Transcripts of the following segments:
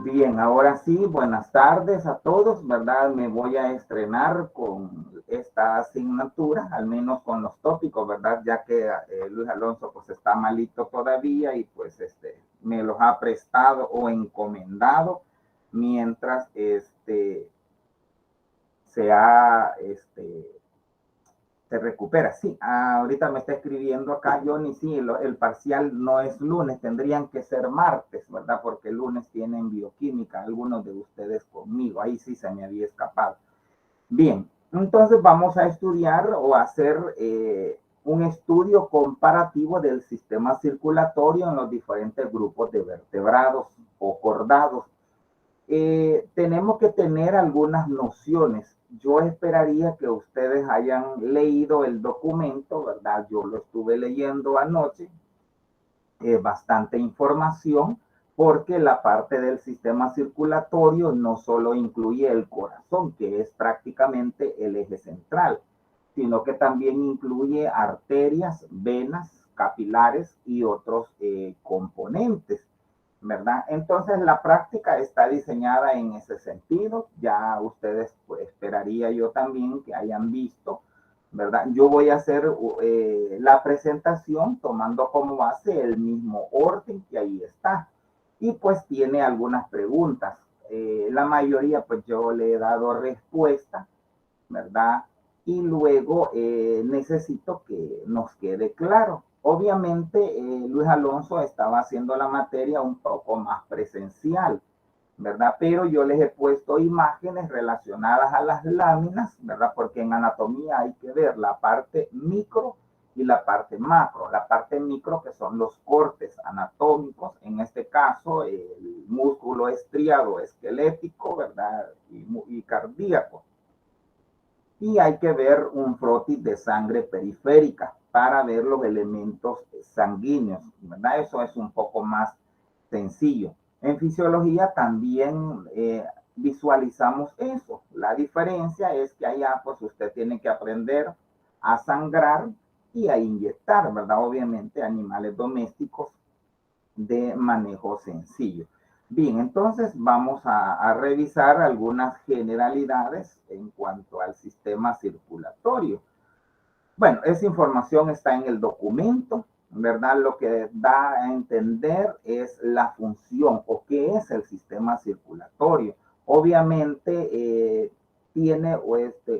Bien, ahora sí, buenas tardes a todos, ¿verdad? Me voy a estrenar con esta asignatura, al menos con los tópicos, ¿verdad? Ya que Luis Alonso pues está malito todavía y pues me los ha prestado o encomendado mientras se ha se recupera. Sí, ahorita me está escribiendo acá Johnny, sí, el parcial no es lunes, tendrían que ser martes, ¿verdad? Porque el lunes tienen bioquímica, algunos de ustedes conmigo, ahí sí se me había escapado. Bien, entonces vamos a estudiar o hacer un estudio comparativo del sistema circulatorio en los diferentes grupos de vertebrados o cordados. Tenemos que tener algunas nociones. Yo esperaría que ustedes hayan leído el documento, ¿verdad? Yo lo estuve leyendo anoche, bastante información, porque la parte del sistema circulatorio no solo incluye el corazón, que es prácticamente el eje central, sino que también incluye arterias, venas, capilares y otros componentes, ¿verdad? Entonces la práctica está diseñada en ese sentido. Ya ustedes, pues, esperaría yo también que hayan visto, ¿verdad? Yo voy a hacer la presentación tomando como base el mismo orden que ahí está. Y pues tiene algunas preguntas. La mayoría pues yo le he dado respuesta, ¿verdad? Y luego necesito que nos quede claro. Obviamente, Luis Alonso estaba haciendo la materia un poco más presencial, ¿verdad? Pero yo les he puesto imágenes relacionadas a las láminas, ¿verdad? Porque en anatomía hay que ver la parte micro y la parte macro. La parte micro, que son los cortes anatómicos, en este caso el músculo estriado esquelético, ¿verdad? Y cardíaco. Y hay que ver un frotis de sangre periférica para ver los elementos sanguíneos, ¿verdad? Eso es un poco más sencillo. En fisiología también visualizamos eso. La diferencia es que allá pues usted tiene que aprender a sangrar y a inyectar, ¿verdad? Obviamente animales domésticos de manejo sencillo. Bien, entonces vamos a revisar algunas generalidades en cuanto al sistema circulatorio. Bueno, esa información está en el documento, ¿verdad? Lo que da a entender es la función o qué es el sistema circulatorio. Obviamente tiene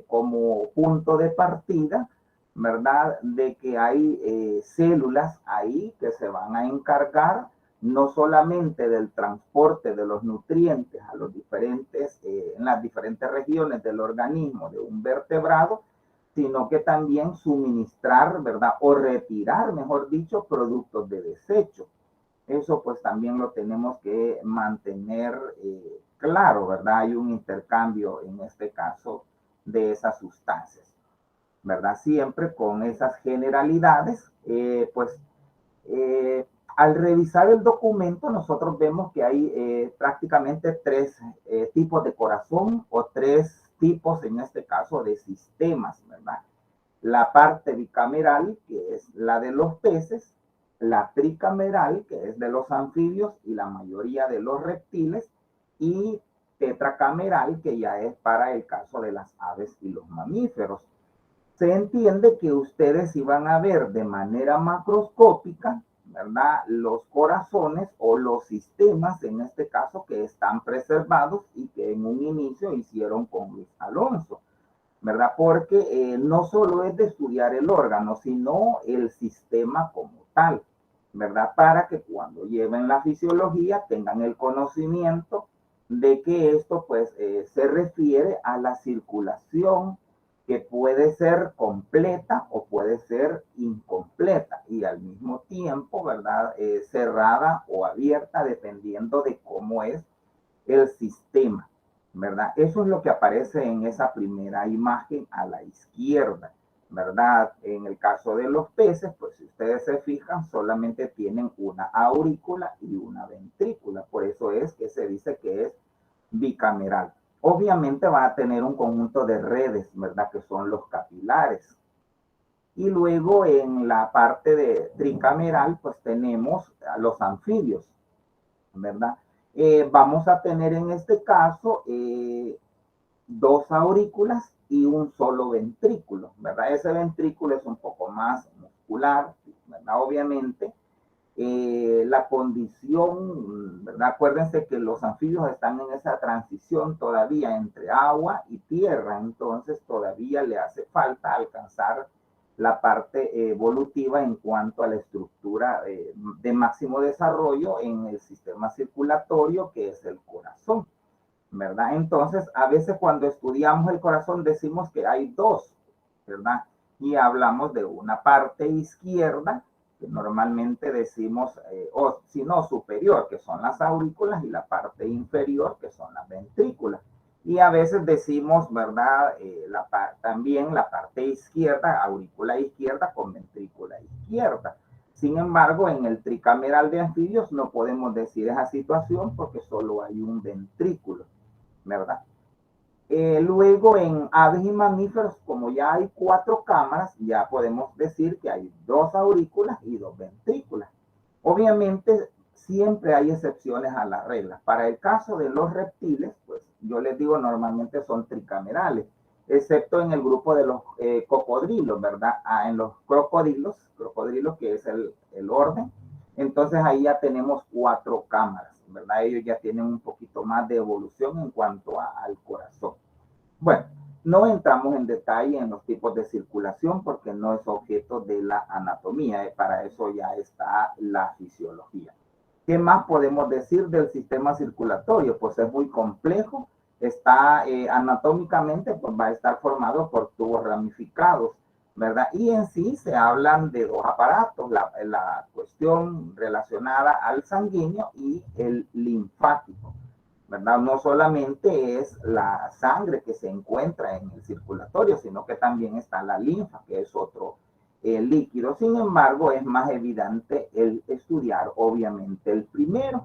como punto de partida, ¿verdad? De que hay células ahí que se van a encargar no solamente del transporte de los nutrientes a los diferentes, en las diferentes regiones del organismo de un vertebrado, sino que también suministrar, ¿verdad? O retirar, mejor dicho, productos de desecho. Eso pues también lo tenemos que mantener claro, ¿verdad? Hay un intercambio en este caso de esas sustancias, ¿verdad? Siempre con esas generalidades, al revisar el documento nosotros vemos que hay prácticamente tres tipos de corazón o tres tipos, en este caso, de sistemas, ¿verdad? La parte bicameral, que es la de los peces, la tricameral, que es de los anfibios y la mayoría de los reptiles, y tetracameral, que ya es para el caso de las aves y los mamíferos. Se entiende que ustedes iban a ver de manera macroscópica, ¿verdad? Los corazones o los sistemas, en este caso, que están preservados y que en un inicio hicieron con Luis Alonso, ¿verdad? Porque no solo es de estudiar el órgano, sino el sistema como tal, ¿verdad? Para que cuando lleven la fisiología tengan el conocimiento de que esto pues se refiere a la circulación que puede ser completa o puede ser incompleta y al mismo tiempo, ¿verdad? Cerrada o abierta dependiendo de cómo es el sistema, ¿verdad? Eso es lo que aparece en esa primera imagen a la izquierda, ¿verdad? En el caso de los peces, pues si ustedes se fijan, solamente tienen una aurícula y una ventrícula, por eso es que se dice que es bicameral. Obviamente va a tener un conjunto de redes, ¿verdad? Que son los capilares. Y luego en la parte de tricameral, pues tenemos a los anfibios, ¿verdad? Vamos a tener en este caso dos aurículas y un solo ventrículo, ¿verdad? Ese ventrículo es un poco más muscular, ¿verdad? Obviamente, la condición, ¿verdad? Acuérdense que los anfibios están en esa transición todavía entre agua y tierra, entonces todavía le hace falta alcanzar la parte evolutiva en cuanto a la estructura de máximo desarrollo en el sistema circulatorio, que es el corazón, ¿verdad? Entonces, a veces cuando estudiamos el corazón decimos que hay dos, ¿verdad? Y hablamos de una parte izquierda, que normalmente decimos, o si no superior, que son las aurículas, y la parte inferior, que son las ventrículas. Y a veces decimos, ¿verdad? También la parte izquierda, aurícula izquierda con ventrícula izquierda. Sin embargo, en el tricameral de anfibios no podemos decir esa situación porque solo hay un ventrículo, ¿verdad? Luego en aves y mamíferos, como ya hay cuatro cámaras, ya podemos decir que hay dos aurículas y dos ventrículas. Obviamente, siempre hay excepciones a la regla. Para el caso de los reptiles, pues yo les digo, normalmente son tricamerales, excepto en el grupo de los cocodrilos, ¿verdad? En los crocodilos que es el orden, entonces ahí ya tenemos cuatro cámaras, ¿verdad? Ellos ya tienen un poquito más de evolución en cuanto al corazón. Bueno, no entramos en detalle en los tipos de circulación porque no es objeto de la anatomía, para eso ya está la fisiología. ¿Qué más podemos decir del sistema circulatorio? Pues es muy complejo, está anatómicamente, pues va a estar formado por tubos ramificados, ¿verdad? Y en sí se hablan de dos aparatos, la cuestión relacionada al sanguíneo y el linfático, ¿verdad? No solamente es la sangre que se encuentra en el circulatorio, sino que también está la linfa, que es otro líquido. Sin embargo, es más evidente el estudiar, obviamente, el primero,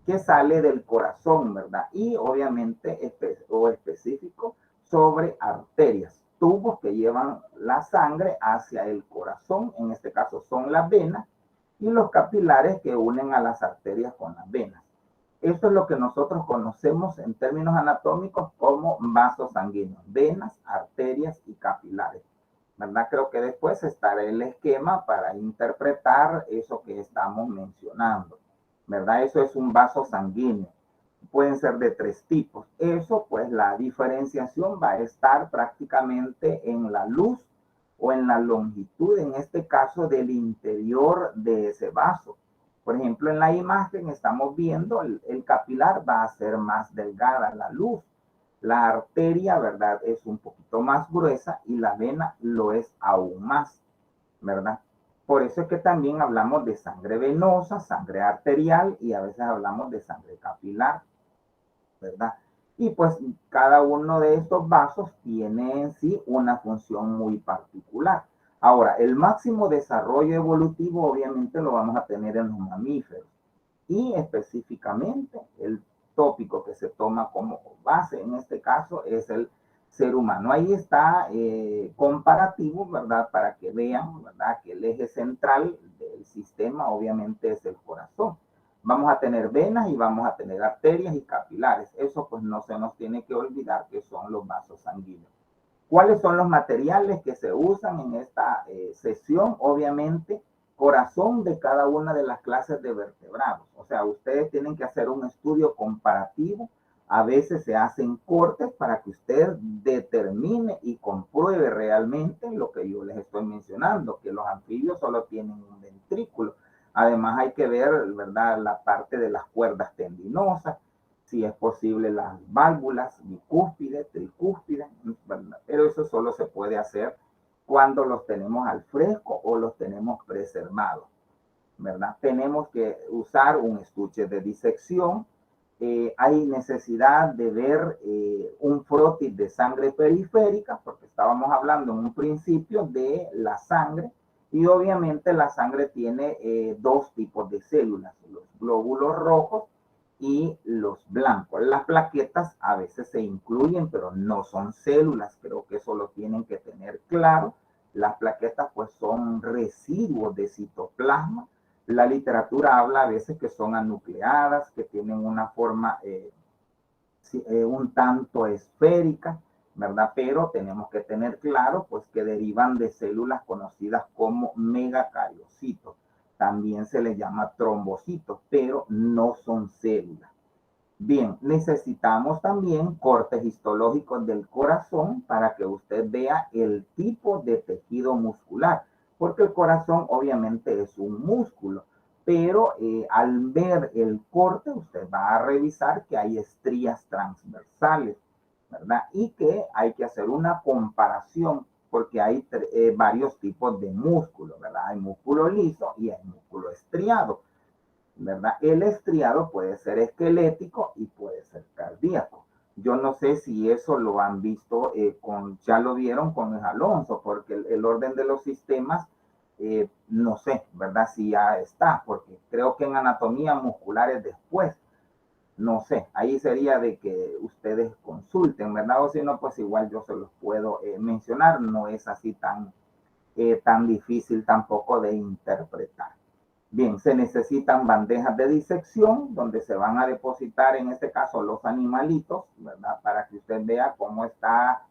que sale del corazón, ¿verdad? Y obviamente específico sobre arterias, tubos que llevan la sangre hacia el corazón, en este caso son las venas, y los capilares que unen a las arterias con las venas. Esto es lo que nosotros conocemos en términos anatómicos como vasos sanguíneos, venas, arterias y capilares, ¿verdad? Creo que después estará el esquema para interpretar eso que estamos mencionando, ¿verdad? Eso es un vaso sanguíneo. Pueden ser de tres tipos. Eso, pues la diferenciación va a estar prácticamente en la luz o en la longitud, en este caso del interior de ese vaso. Por ejemplo, en la imagen estamos viendo el capilar va a ser más delgada la luz. La arteria, ¿verdad? Es un poquito más gruesa y la vena lo es aún más, ¿verdad? Por eso es que también hablamos de sangre venosa, sangre arterial y a veces hablamos de sangre capilar, ¿verdad? Y pues cada uno de estos vasos tiene en sí una función muy particular. Ahora, el máximo desarrollo evolutivo obviamente lo vamos a tener en los mamíferos y específicamente el tópico que se toma como base en este caso es el ser humano. Ahí está comparativo, ¿verdad? Para que vean, ¿verdad? Que el eje central del sistema obviamente es el corazón. Vamos a tener venas y vamos a tener arterias y capilares. Eso pues no se nos tiene que olvidar que son los vasos sanguíneos. ¿Cuáles son los materiales que se usan en esta sesión? Obviamente, corazón de cada una de las clases de vertebrados. O sea, ustedes tienen que hacer un estudio comparativo. A veces se hacen cortes para que usted determine y compruebe realmente lo que yo les estoy mencionando, que los anfibios solo tienen un ventrículo. Además hay que ver, ¿verdad?, la parte de las cuerdas tendinosas, si es posible las válvulas bicúspides, tricúspides, ¿verdad? Pero eso solo se puede hacer cuando los tenemos al fresco o los tenemos preservados, ¿verdad? Tenemos que usar un estuche de disección. Hay necesidad de ver un frotis de sangre periférica, porque estábamos hablando en un principio de la sangre, y obviamente la sangre tiene dos tipos de células, los glóbulos rojos y los blancos. Las plaquetas a veces se incluyen, pero no son células, creo que eso lo tienen que tener claro. Las plaquetas pues son residuos de citoplasma, La literatura habla a veces que son anucleadas, que tienen una forma un tanto esférica, ¿verdad? Pero tenemos que tener claro, pues, que derivan de células conocidas como megacariocitos. También se les llama trombocitos, pero no son células. Bien, necesitamos también cortes histológicos del corazón para que usted vea el tipo de tejido muscular, porque el corazón obviamente es un músculo, pero al ver el corte usted va a revisar que hay estrías transversales, ¿verdad? Y que hay que hacer una comparación porque hay varios tipos de músculo, ¿verdad? Hay músculo liso y hay músculo estriado, ¿verdad? El estriado puede ser esquelético y puede ser cardíaco. Yo no sé si eso lo han visto, ya lo vieron con Luis Alonso, porque el orden de los sistemas, no sé, ¿verdad? Si ya está, porque creo que en anatomía muscular es después. No sé, ahí sería de que ustedes consulten, ¿verdad? O si no, pues igual yo se los puedo mencionar, no es así tan difícil tampoco de interpretar. Bien, se necesitan bandejas de disección donde se van a depositar, en este caso, los animalitos, ¿verdad? Para que usted vea cómo está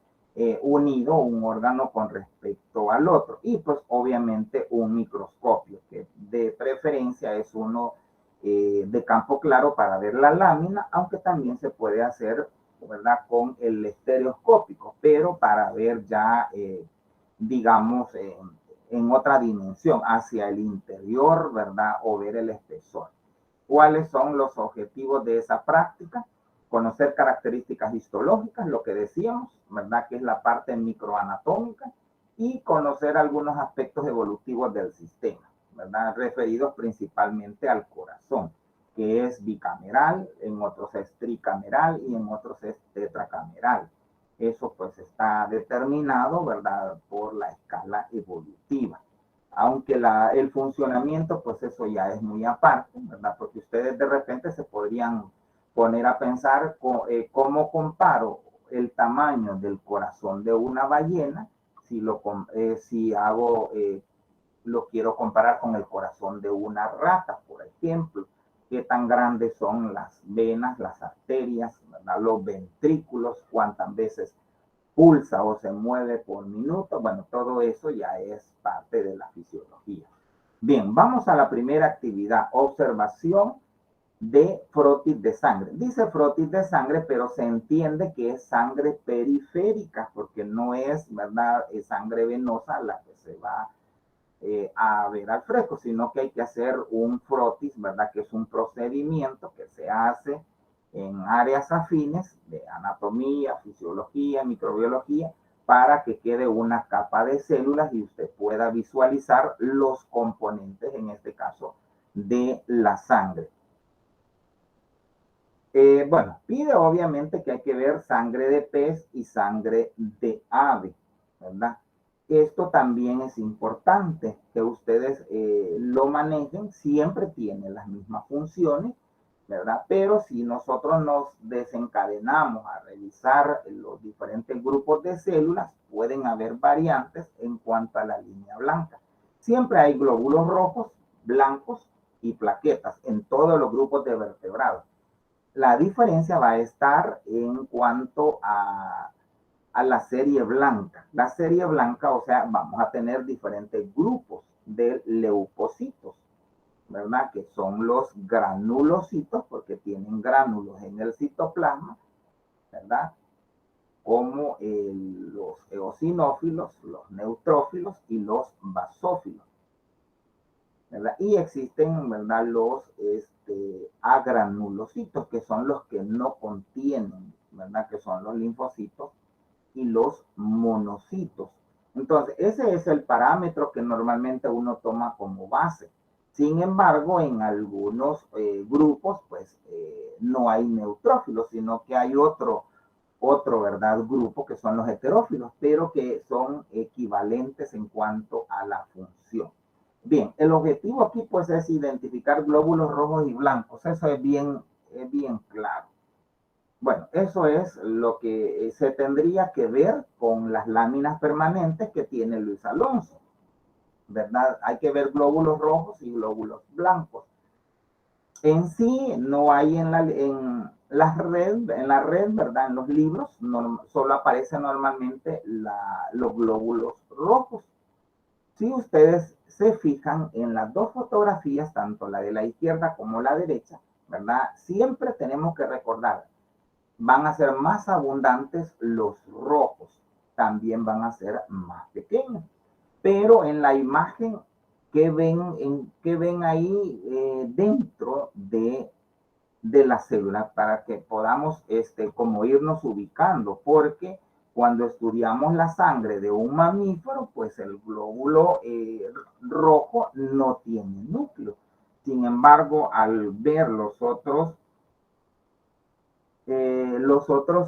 unido un órgano con respecto al otro. Y pues obviamente un microscopio, que de preferencia es uno de campo claro para ver la lámina, aunque también se puede hacer, ¿verdad? Con el estereoscópico, pero para ver ya, digamos, en otra dimensión, hacia el interior, ¿verdad? O ver el espesor. ¿Cuáles son los objetivos de esa práctica? Conocer características histológicas, lo que decíamos, ¿verdad? Que es la parte microanatómica, y conocer algunos aspectos evolutivos del sistema, ¿verdad? Referidos principalmente al corazón, que es bicameral, en otros es tricameral y en otros es tetracameral. Eso pues está determinado, ¿verdad? Por la escala evolutiva. Aunque el funcionamiento, pues eso ya es muy aparte, ¿verdad? Porque ustedes de repente se podrían poner a pensar cómo comparo el tamaño del corazón de una ballena si lo quiero comparar con el corazón de una rata, por ejemplo. Qué tan grandes son las venas, las arterias, ¿verdad? Los ventrículos, cuántas veces pulsa o se mueve por minuto. Bueno, todo eso ya es parte de la fisiología. Bien, vamos a la primera actividad, observación de frotis de sangre. Dice frotis de sangre, pero se entiende que es sangre periférica, porque no es, ¿verdad?, es sangre venosa la que se va a ver al fresco, sino que hay que hacer un frotis, ¿verdad?, que es un procedimiento que se hace en áreas afines de anatomía, fisiología, microbiología, para que quede una capa de células y usted pueda visualizar los componentes, en este caso, de la sangre. Bueno, pide obviamente que hay que ver sangre de pez y sangre de ave, ¿verdad? Esto también es importante que ustedes lo manejen, siempre tiene las mismas funciones, ¿verdad? Pero si nosotros nos desencadenamos a revisar los diferentes grupos de células, pueden haber variantes en cuanto a la línea blanca. Siempre hay glóbulos rojos, blancos y plaquetas en todos los grupos de vertebrados. La diferencia va a estar en cuanto a la serie blanca. La serie blanca, o sea, vamos a tener diferentes grupos de leucocitos, ¿verdad? Que son los granulocitos, porque tienen gránulos en el citoplasma, ¿verdad? Como los eosinófilos, los neutrófilos y los basófilos, ¿verdad? Y existen, ¿verdad?, los agranulocitos, que son los que no contienen, ¿verdad?, que son los linfocitos y los monocitos. Entonces, ese es el parámetro que normalmente uno toma como base. Sin embargo, en algunos grupos, pues no hay neutrófilos, sino que hay otro, ¿verdad?, grupo que son los heterófilos, pero que son equivalentes en cuanto a la función. Bien, el objetivo aquí pues es identificar glóbulos rojos y blancos, eso es bien claro. Bueno, eso es lo que se tendría que ver con las láminas permanentes que tiene Luis Alonso. ¿verdad? Hay que ver glóbulos rojos y glóbulos blancos. En sí, no hay en la red, ¿verdad? En los libros, solo aparecen normalmente los glóbulos rojos. Si ustedes se fijan en las dos fotografías, tanto la de la izquierda como la derecha, ¿verdad? Siempre tenemos que recordar, van a ser más abundantes los rojos, también van a ser más pequeños. Pero en la imagen, ¿qué ven ahí dentro de la célula para que podamos como irnos ubicando? Porque cuando estudiamos la sangre de un mamífero, pues el glóbulo rojo no tiene núcleo. Sin embargo, al ver los otros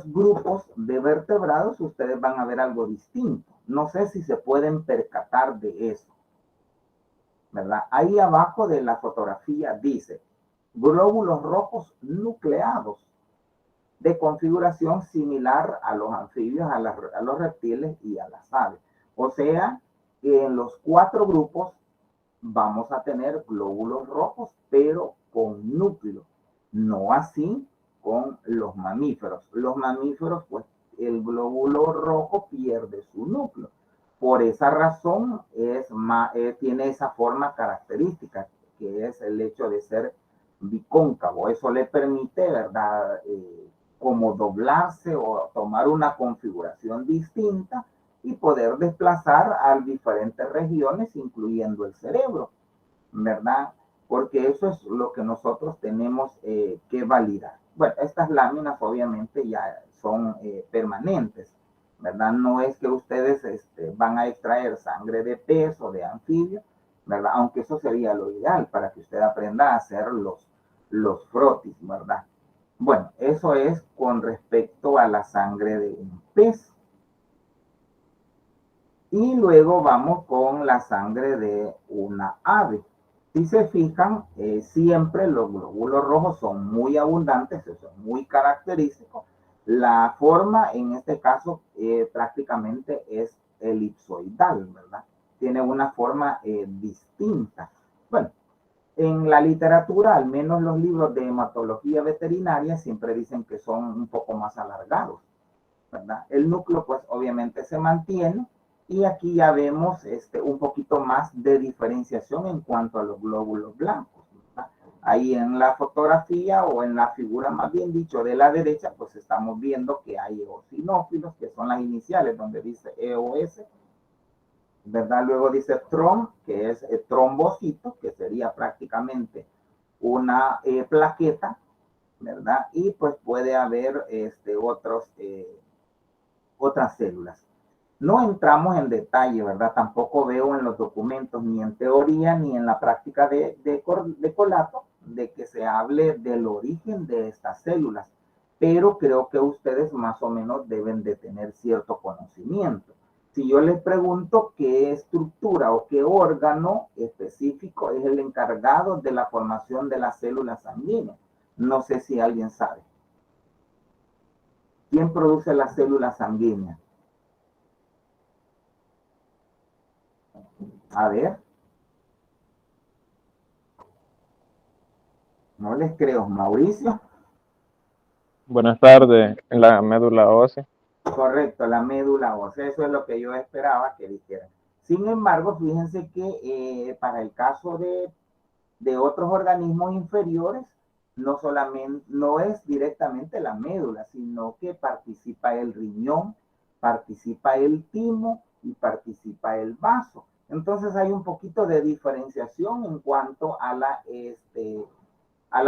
grupos de vertebrados, ustedes van a ver algo distinto. No sé si se pueden percatar de eso, ¿verdad? Ahí abajo de la fotografía dice glóbulos rojos nucleados de configuración similar a los anfibios, a los reptiles y a las aves. O sea, que en los 4 grupos vamos a tener glóbulos rojos, pero con núcleo. No así con los mamíferos. Los mamíferos, pues, el glóbulo rojo pierde su núcleo. Por esa razón tiene esa forma característica, que es el hecho de ser bicóncavo. Eso le permite, ¿verdad? Como doblarse o tomar una configuración distinta y poder desplazar a diferentes regiones, incluyendo el cerebro, ¿verdad? Porque eso es lo que nosotros tenemos que validar. Bueno, estas láminas obviamente ya son permanentes, ¿verdad? No es que ustedes van a extraer sangre de pez o de anfibio, ¿verdad? Aunque eso sería lo ideal para que usted aprenda a hacer los frotis, ¿verdad? Bueno, eso es con respecto a la sangre de un pez. Y luego vamos con la sangre de una ave. Si se fijan, siempre los glóbulos rojos son muy abundantes, eso es muy característico. La forma, en este caso, prácticamente es elipsoidal, ¿verdad? Tiene una forma distinta. Bueno, en la literatura, al menos los libros de hematología veterinaria, siempre dicen que son un poco más alargados, ¿verdad? El núcleo, pues, obviamente se mantiene. Y aquí ya vemos un poquito más de diferenciación en cuanto a los glóbulos blancos, ¿verdad? Ahí en la fotografía o en la figura, más bien dicho, de la derecha, pues estamos viendo que hay eosinófilos, que son las iniciales donde dice EOS, ¿verdad? Luego dice TROM, que es trombocito, que sería prácticamente una plaqueta, ¿verdad? Y pues puede haber otras células. No entramos en detalle, ¿verdad? Tampoco veo en los documentos, ni en teoría, ni en la práctica de Colato, de que se hable del origen de estas células, pero creo que ustedes más o menos deben de tener cierto conocimiento. Si yo les pregunto qué estructura o qué órgano específico es el encargado de la formación de las células sanguíneas, no sé si alguien sabe. ¿Quién produce las células sanguíneas? A ver, no les creo. Mauricio. Buenas tardes, la médula ósea. Correcto, la médula ósea. Eso es lo que yo esperaba que dijeran. Sin embargo, fíjense que para el caso de otros organismos inferiores, no solamente, no es directamente la médula, sino que participa el riñón, participa el timo y participa el vaso. Entonces hay un poquito de diferenciación en cuanto a la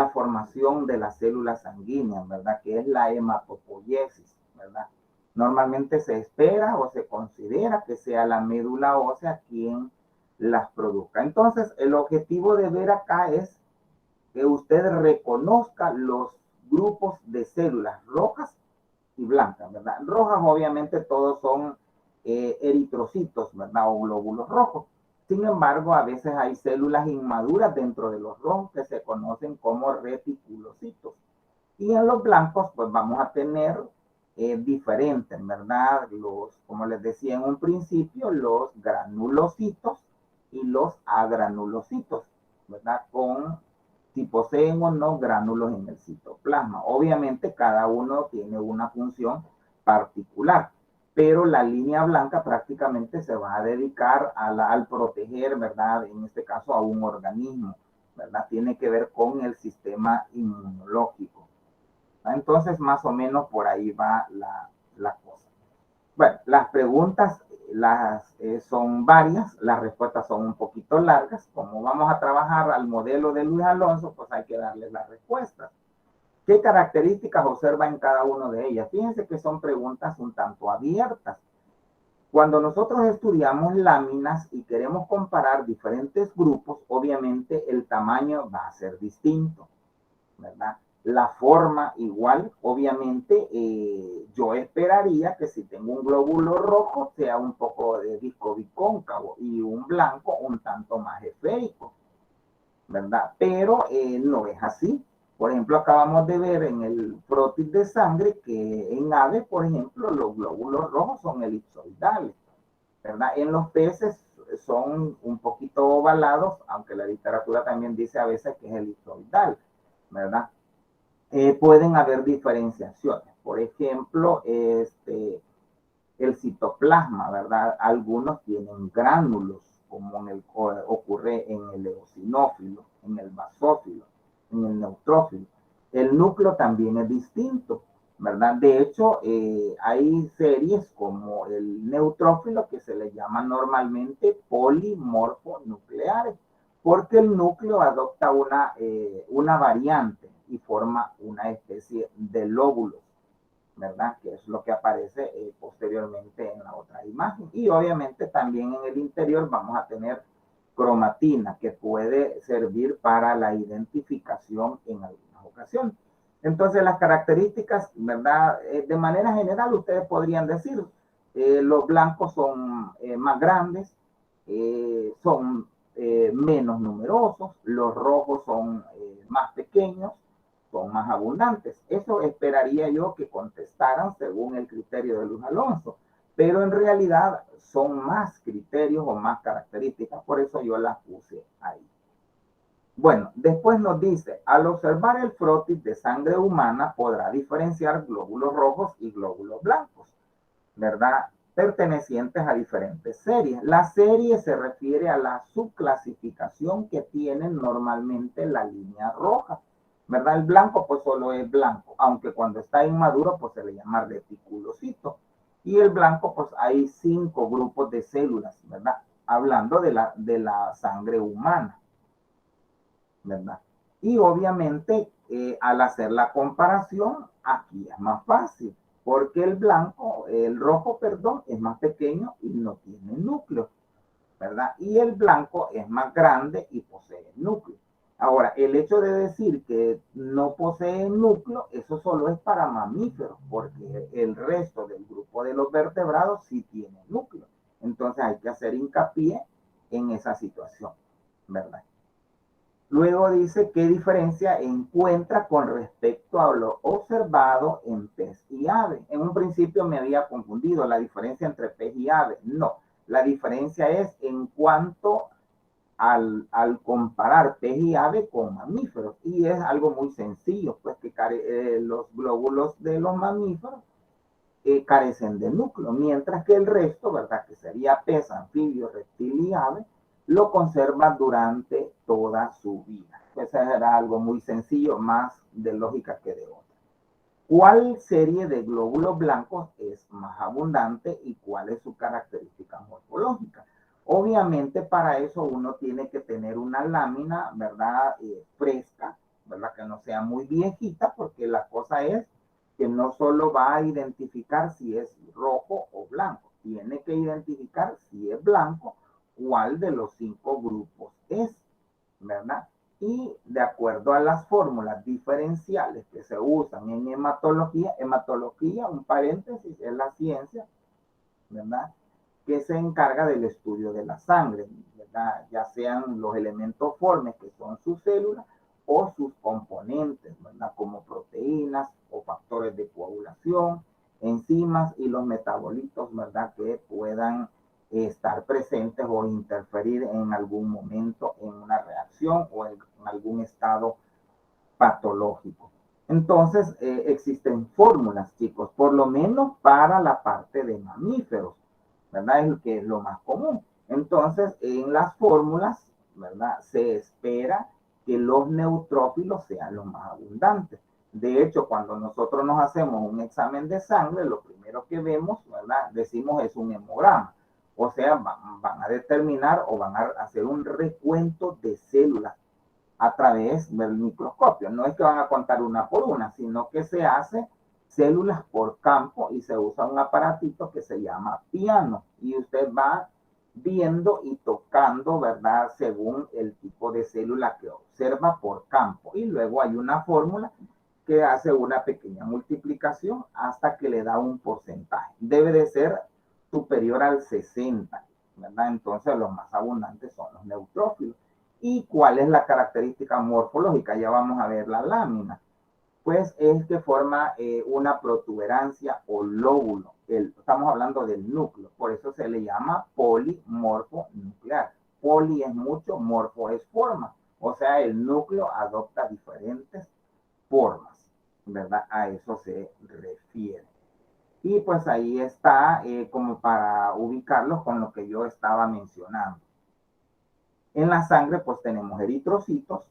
formación de las células sanguíneas, ¿verdad? Que es la hematopoiesis, ¿verdad? Normalmente se espera o se considera que sea la médula ósea quien las produzca. Entonces, el objetivo de ver acá es que usted reconozca los grupos de células rojas y blancas, ¿verdad? Rojas, obviamente, todos son eritrocitos, ¿verdad? O glóbulos rojos. Sin embargo, a veces hay células inmaduras dentro de los rojos que se conocen como reticulocitos. Y en los blancos, pues vamos a tener diferentes, ¿verdad? Como les decía en un principio, los granulocitos, y los agranulocitos, ¿verdad? Si poseen o no gránulos en el citoplasma. Obviamente cada uno tiene una función particular, pero la línea blanca prácticamente se va a dedicar al proteger, ¿verdad? En este caso a un organismo, ¿verdad? Tiene que ver con el sistema inmunológico. Entonces, más o menos por ahí va la cosa. Bueno, las preguntas son varias, las respuestas son un poquito largas. Como vamos a trabajar al modelo de Luis Alonso, pues hay que darles las respuestas. ¿Qué características observa en cada una de ellas? Fíjense que son preguntas un tanto abiertas. Cuando nosotros estudiamos láminas y queremos comparar diferentes grupos, obviamente el tamaño va a ser distinto, ¿verdad? La forma igual, obviamente, yo esperaría que si tengo un glóbulo rojo sea un poco de disco bicóncavo y un blanco un tanto más esférico, ¿verdad? Pero no es así. Por ejemplo, acabamos de ver en el frotis de sangre que en aves, por ejemplo, los glóbulos rojos son elipsoidales, ¿verdad? En los peces son un poquito ovalados, aunque la literatura también dice a veces que es elipsoidal, ¿verdad? Pueden haber diferenciaciones. Por ejemplo, el citoplasma, ¿verdad? Algunos tienen gránulos, como ocurre en el eosinófilo, en el basófilo, en el neutrófilo. El núcleo también es distinto, ¿verdad? De hecho, hay series como el neutrófilo que se le llama normalmente polimorfonucleares, porque el núcleo adopta una variante y forma una especie de lóbulos, ¿verdad? Que es lo que aparece posteriormente en la otra imagen. Y obviamente también en el interior vamos a tener cromatina, que puede servir para la identificación en algunas ocasiones. Entonces, las características, ¿verdad? De manera general, ustedes podrían decir, los blancos son más grandes, son menos numerosos, los rojos son más pequeños, son más abundantes. Eso esperaría yo que contestaran según el criterio de Luis Alonso, pero en realidad son más criterios o más características, por eso yo las puse ahí. Bueno, después nos dice, al observar el frotis de sangre humana podrá diferenciar glóbulos rojos y glóbulos blancos, ¿verdad? Pertenecientes a diferentes series. La serie se refiere a la subclasificación que tienen normalmente la línea roja, ¿verdad? El blanco pues solo es blanco, aunque cuando está inmaduro pues se le llama reticulocito. Y el blanco pues hay 5 grupos de células, ¿verdad? Hablando de la sangre humana, ¿verdad? Y obviamente al hacer la comparación, aquí es más fácil, porque el rojo, perdón, es más pequeño y no tiene núcleo, ¿verdad? Y el blanco es más grande y posee núcleo. Ahora, el hecho de decir que no posee núcleo, eso solo es para mamíferos, porque el resto del grupo de los vertebrados sí tiene núcleo. Entonces hay que hacer hincapié en esa situación, ¿verdad? Luego dice qué diferencia encuentra con respecto a lo observado en pez y ave. En un principio me había confundido la diferencia entre pez y ave. No, la diferencia es en cuanto al comparar pez y ave con mamíferos. Y es algo muy sencillo, pues que los glóbulos de los mamíferos carecen de núcleo, mientras que el resto, ¿verdad? Que sería pez, anfibio, reptil y ave, lo conserva durante toda su vida. Eso era algo muy sencillo, más de lógica que de otra. ¿Cuál serie de glóbulos blancos es más abundante y cuál es su característica morfológica? Obviamente para eso uno tiene que tener una lámina, ¿verdad? Fresca, ¿verdad? Que no sea muy viejita, porque la cosa es que no solo va a identificar si es rojo o blanco, tiene que identificar si es blanco, cuál de los 5 grupos es, ¿verdad? Y de acuerdo a las fórmulas diferenciales que se usan en hematología, un paréntesis, es la ciencia, ¿verdad? Que se encarga del estudio de la sangre, ¿verdad? Ya sean los elementos formes que son sus células o sus componentes, ¿verdad? Como proteínas o factores de coagulación, enzimas y los metabolitos, ¿verdad? Que puedan estar presentes o interferir en algún momento en una reacción o en algún estado patológico. Entonces, existen fórmulas, chicos, por lo menos para la parte de mamíferos, ¿verdad? Es que es lo más común. Entonces, en las fórmulas, ¿verdad? Se espera que los neutrófilos sean los más abundantes. De hecho, cuando nosotros nos hacemos un examen de sangre, lo primero que vemos, ¿verdad? Decimos es un hemograma. O sea, van a determinar o van a hacer un recuento de células a través del microscopio. No es que van a contar una por una, sino que se hace células por campo y se usa un aparatito que se llama piano. Y usted va viendo y tocando, ¿verdad? Según el tipo de célula que observa por campo. Y luego hay una fórmula que hace una pequeña multiplicación hasta que le da un porcentaje. Debe de ser superior al 60, ¿verdad? Entonces los más abundantes son los neutrófilos. ¿Y cuál es la característica morfológica? Ya vamos a ver la lámina. Pues es que forma una protuberancia o lóbulo. Estamos hablando del núcleo, por eso se le llama polimorfo nuclear. Poli es mucho, morfo es forma. O sea, el núcleo adopta diferentes formas, ¿verdad? A eso se refiere. Y pues ahí está como para ubicarlos con lo que yo estaba mencionando. En la sangre pues tenemos eritrocitos,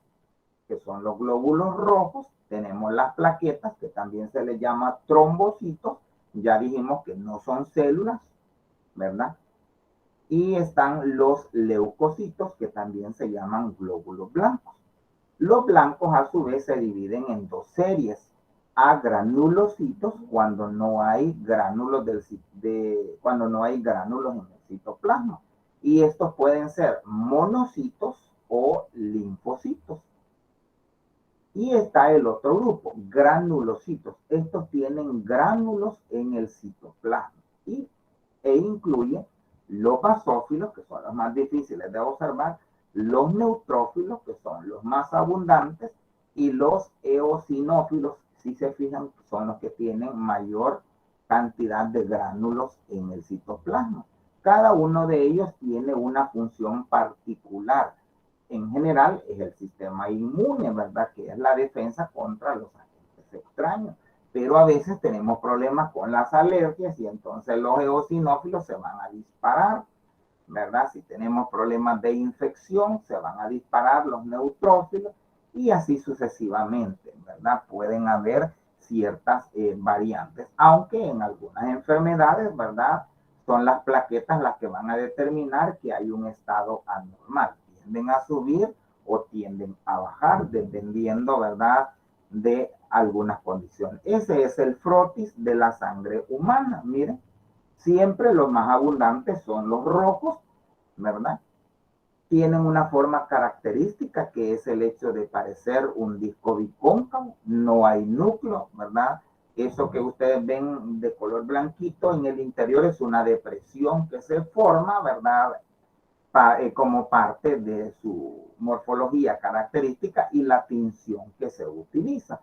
que son los glóbulos rojos, tenemos las plaquetas, que también se les llama trombocitos, ya dijimos que no son células, ¿verdad? Y están los leucocitos, que también se llaman glóbulos blancos. Los blancos a su vez se dividen en dos series, a granulocitos cuando no hay gránulos cuando no hay gránulos en el citoplasma. Y estos pueden ser monocitos o linfocitos. Y está el otro grupo, granulocitos. Estos tienen gránulos en el citoplasma e incluye los basófilos, que son los más difíciles de observar, los neutrófilos, que son los más abundantes, y los eosinófilos, si se fijan, son los que tienen mayor cantidad de gránulos en el citoplasma. Cada uno de ellos tiene una función particular. En general es el sistema inmune, ¿verdad? Que es la defensa contra los agentes extraños. Pero a veces tenemos problemas con las alergias y entonces los eosinófilos se van a disparar, ¿verdad? Si tenemos problemas de infección, se van a disparar los neutrófilos y así sucesivamente, ¿verdad? Pueden haber ciertas variantes, aunque en algunas enfermedades, ¿verdad? Son las plaquetas las que van a determinar que hay un estado anormal. Tienden a subir o tienden a bajar, dependiendo, ¿verdad?, de algunas condiciones. Ese es el frotis de la sangre humana. Miren, siempre los más abundantes son los rojos, ¿verdad? Tienen una forma característica que es el hecho de parecer un disco bicóncavo, no hay núcleo, ¿verdad? Eso que ustedes ven de color blanquito en el interior es una depresión que se forma, ¿verdad?, como parte de su morfología característica y la tinción que se utiliza,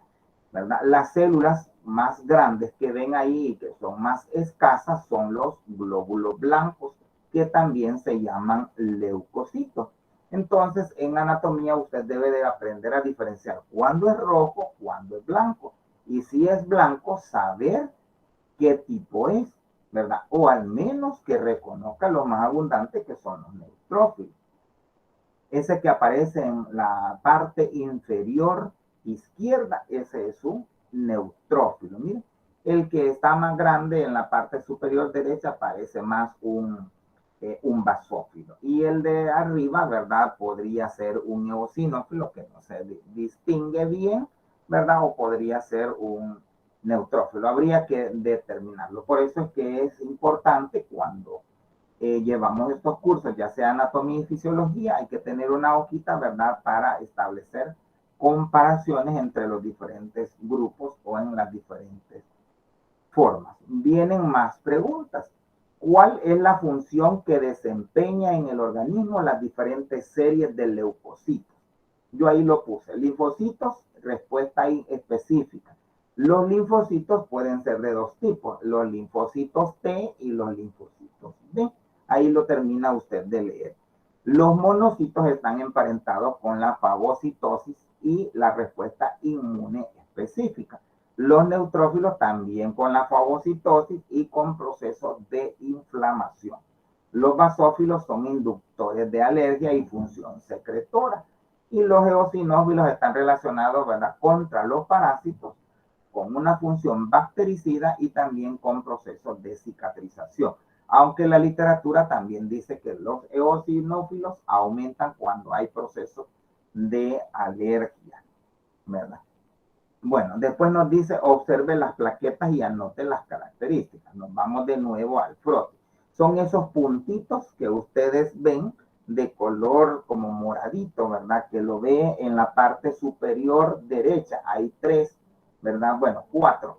¿verdad? Las células más grandes que ven ahí y que son más escasas son los glóbulos blancos, que también se llaman leucocitos. Entonces, en anatomía usted debe de aprender a diferenciar cuándo es rojo, cuándo es blanco. Y si es blanco, saber qué tipo es, ¿verdad? O al menos que reconozca los más abundantes, que son los neutrófilos. Ese que aparece en la parte inferior izquierda, ese es un neutrófilo. Miren, el que está más grande en la parte superior derecha parece más un basófilo. Y el de arriba, ¿verdad?, podría ser un eosinófilo que no se distingue bien, ¿verdad? O podría ser un neutrófilo. Habría que determinarlo. Por eso es que es importante cuando llevamos estos cursos, ya sea anatomía y fisiología, hay que tener una hojita, ¿verdad?, para establecer comparaciones entre los diferentes grupos o en las diferentes formas. Vienen más preguntas. ¿Cuál es la función que desempeña en el organismo las diferentes series de leucocitos? Yo ahí lo puse. Linfocitos, respuesta ahí específica. Los linfocitos pueden ser de dos tipos, los linfocitos T y los linfocitos B. Ahí lo termina usted de leer. Los monocitos están emparentados con la fagocitosis y la respuesta inmune específica. Los neutrófilos también con la fagocitosis y con procesos de inflamación. Los basófilos son inductores de alergia y función secretora. Y los eosinófilos están relacionados, ¿verdad?, contra los parásitos, con una función bactericida y también con procesos de cicatrización. Aunque la literatura también dice que los eosinófilos aumentan cuando hay procesos de alergia, ¿verdad? Bueno, después nos dice, observe las plaquetas y anote las características. Nos vamos de nuevo al frote. Son esos puntitos que ustedes ven de color como moradito, ¿verdad? Que lo ve en la parte superior derecha. Hay 3, ¿verdad? Bueno, 4.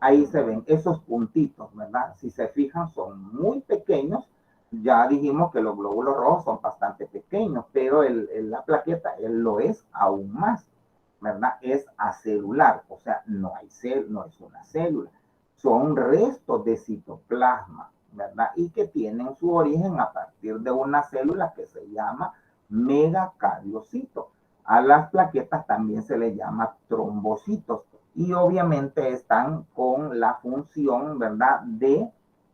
Ahí se ven esos puntitos, ¿verdad? Si se fijan, son muy pequeños. Ya dijimos que los glóbulos rojos son bastante pequeños, pero la plaqueta lo es aún más, ¿verdad? Es acelular, o sea, no es una célula, son restos de citoplasma, ¿verdad? Y que tienen su origen a partir de una célula que se llama megacariocito. A las plaquetas también se les llama trombocitos y obviamente están con la función, ¿verdad?, de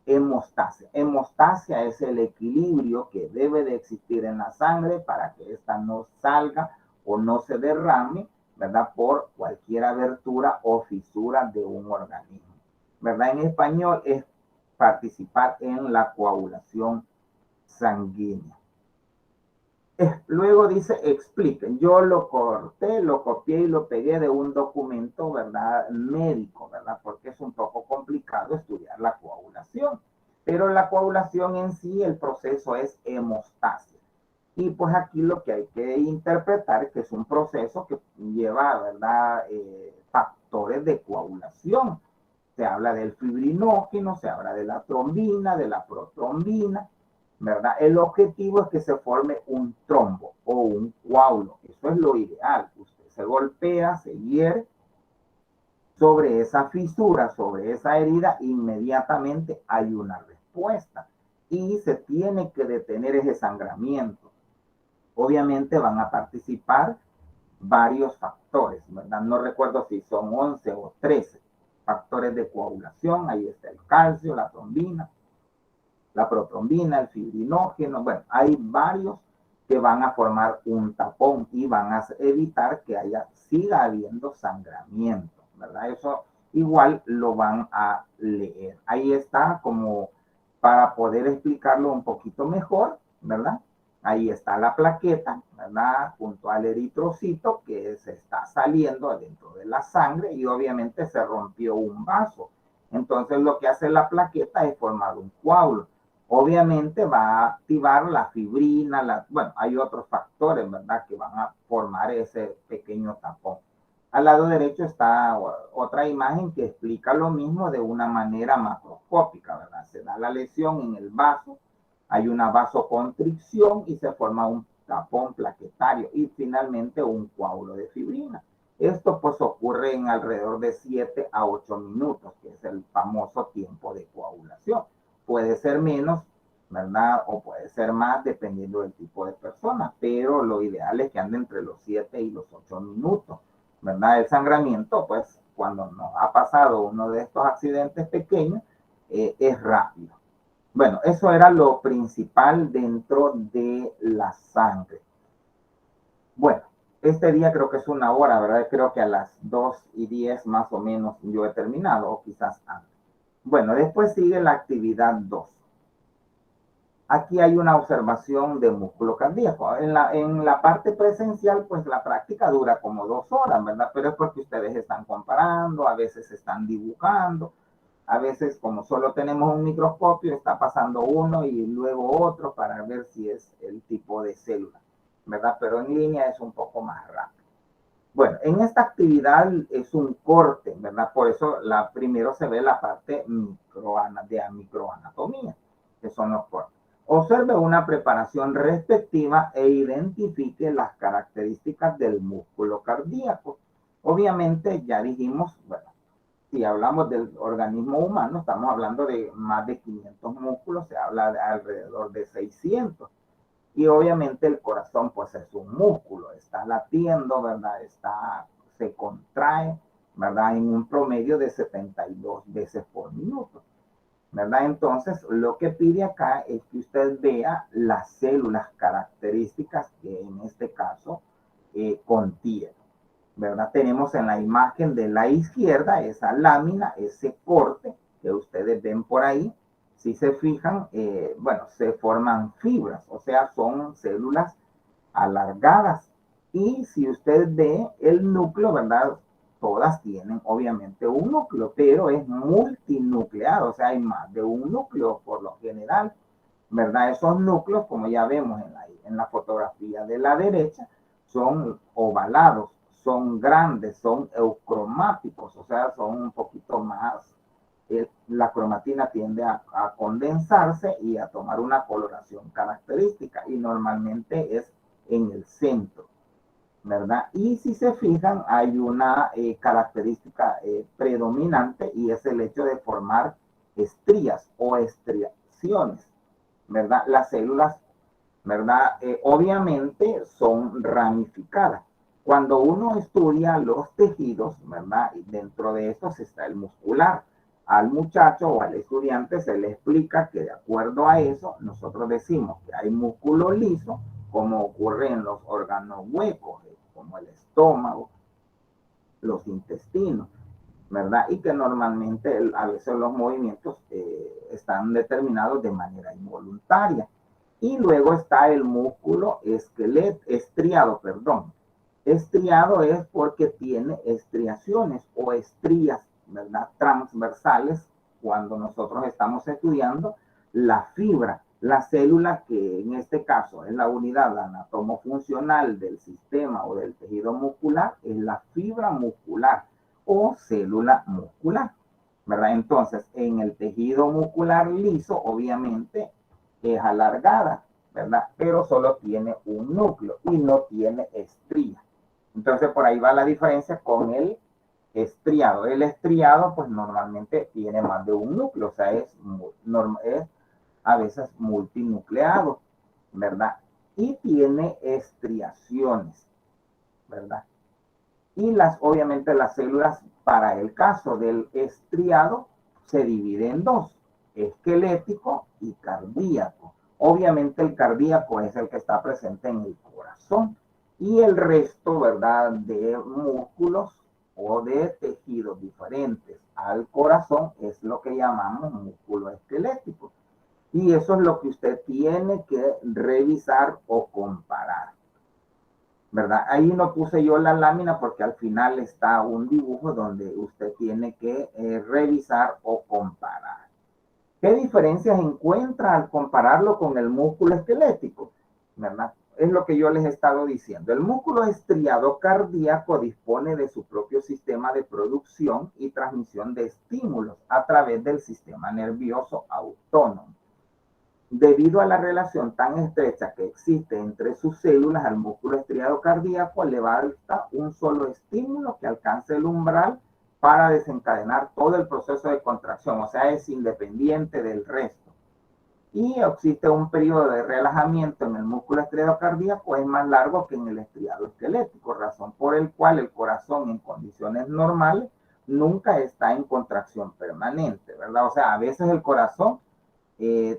hemostasia. Hemostasia es el equilibrio que debe de existir en la sangre para que ésta no salga o no se derrame, ¿verdad?, por cualquier abertura o fisura de un organismo, ¿verdad? En español es participar en la coagulación sanguínea. Luego dice, expliquen. Yo lo corté, lo copié y lo pegué de un documento, ¿verdad?, médico, ¿verdad? Porque es un poco complicado estudiar la coagulación. Pero la coagulación en sí, el proceso es hemostasia. Y pues aquí lo que hay que interpretar es que es un proceso que lleva, ¿verdad?, factores de coagulación. Se habla del fibrinógeno, se habla de la trombina, de la protrombina, ¿verdad? El objetivo es que se forme un trombo o un coágulo. Eso es lo ideal. Usted se golpea, se hiere sobre esa fisura, sobre esa herida, inmediatamente hay una respuesta y se tiene que detener ese sangramiento. Obviamente van a participar varios factores, ¿verdad? No recuerdo si son 11 o 13 factores de coagulación. Ahí está el calcio, la trombina, la protrombina, el fibrinógeno. Bueno, hay varios que van a formar un tapón y van a evitar que siga habiendo sangramiento, ¿verdad? Eso igual lo van a leer. Ahí está como para poder explicarlo un poquito mejor, ¿verdad? Ahí está la plaqueta, ¿verdad?, junto al eritrocito que se está saliendo dentro de la sangre y obviamente se rompió un vaso. Entonces lo que hace la plaqueta es formar un coágulo. Obviamente va a activar la fibrina, bueno, hay otros factores, ¿verdad?, que van a formar ese pequeño tapón. Al lado derecho está otra imagen que explica lo mismo de una manera macroscópica, ¿verdad? Se da la lesión en el vaso, hay una vasoconstricción y se forma un tapón plaquetario y finalmente un coágulo de fibrina. Esto pues ocurre en alrededor de 7 a 8 minutos, que es el famoso tiempo de coagulación. Puede ser menos, ¿verdad?, o puede ser más dependiendo del tipo de persona, pero lo ideal es que ande entre los 7 y los 8 minutos, ¿verdad? El sangramiento, pues cuando nos ha pasado uno de estos accidentes pequeños, es rápido. Bueno, eso era lo principal dentro de la sangre. Bueno, este día creo que es 1 hora, ¿verdad? Creo que a las 2:10 más o menos yo he terminado, o quizás antes. Bueno, después sigue la actividad 2. Aquí hay una observación de músculo cardíaco. En la parte presencial, pues la práctica dura como 2 horas, ¿verdad? Pero es porque ustedes están comparando, a veces están dibujando, a veces como solo tenemos un microscopio, está pasando uno y luego otro para ver si es el tipo de célula, ¿verdad? Pero en línea es un poco más rápido. Bueno, en esta actividad es un corte, ¿verdad? Por eso primero se ve la parte de microanatomía, que son los cortes. Observe una preparación respectiva e identifique las características del músculo cardíaco. Obviamente ya dijimos, bueno, si hablamos del organismo humano, estamos hablando de más de 500 músculos, se habla de alrededor de 600. Y obviamente el corazón, pues es un músculo, está latiendo, ¿verdad? Se contrae, ¿verdad? En un promedio de 72 veces por minuto, ¿verdad? Entonces, lo que pide acá es que usted vea las células características que en este caso contiene, ¿verdad? Tenemos en la imagen de la izquierda esa lámina, ese corte que ustedes ven por ahí. Si se fijan, bueno, se forman fibras, o sea, son células alargadas. Y si usted ve el núcleo, ¿verdad? Todas tienen obviamente un núcleo, pero es multinucleado, o sea, hay más de un núcleo por lo general, ¿verdad? Esos núcleos, como ya vemos en la fotografía de la derecha, son ovalados, son grandes, son eucromáticos, o sea, son un poquito más, la cromatina tiende a condensarse y a tomar una coloración característica y normalmente es en el centro, ¿verdad? Y si se fijan, hay una característica predominante y es el hecho de formar estrías o estriaciones, ¿verdad? Las células, ¿verdad? Obviamente son ramificadas. Cuando uno estudia los tejidos, ¿verdad? Y dentro de estos está el muscular. Al muchacho o al estudiante se le explica que de acuerdo a eso, nosotros decimos que hay músculo liso, como ocurre en los órganos huecos, como el estómago, los intestinos, ¿verdad? Y que normalmente a veces los movimientos están determinados de manera involuntaria. Y luego está el músculo estriado, perdón. Estriado es porque tiene estriaciones o estrías, ¿verdad? Transversales cuando nosotros estamos estudiando la fibra, la célula que en este caso es la unidad anatomofuncional del sistema o del tejido muscular, es la fibra muscular o célula muscular, ¿verdad? Entonces, en el tejido muscular liso, obviamente, es alargada, ¿verdad? Pero solo tiene un núcleo y no tiene estría. Entonces, por ahí va la diferencia con el estriado. El estriado, pues normalmente tiene más de un núcleo, o sea, es a veces multinucleado, ¿verdad? Y tiene estriaciones, ¿verdad? Y obviamente las células, para el caso del estriado, se dividen en dos, esquelético y cardíaco. Obviamente el cardíaco es el que está presente en el corazón y el resto, ¿verdad?, de músculos o de tejidos diferentes al corazón es lo que llamamos músculo esquelético. Y eso es lo que usted tiene que revisar o comparar, ¿verdad? Ahí no puse yo la lámina porque al final está un dibujo donde usted tiene que revisar o comparar. ¿Qué diferencias encuentra al compararlo con el músculo esquelético? ¿Verdad? Es lo que yo les he estado diciendo. El músculo estriado cardíaco dispone de su propio sistema de producción y transmisión de estímulos a través del sistema nervioso autónomo. Debido a la relación tan estrecha que existe entre sus células, al músculo estriado cardíaco le basta un solo estímulo que alcance el umbral para desencadenar todo el proceso de contracción, o sea, es independiente del resto. Y existe un periodo de relajamiento en el músculo estriado cardíaco, es más largo que en el estriado esquelético, razón por el cual el corazón en condiciones normales nunca está en contracción permanente, ¿verdad? O sea, a veces el corazón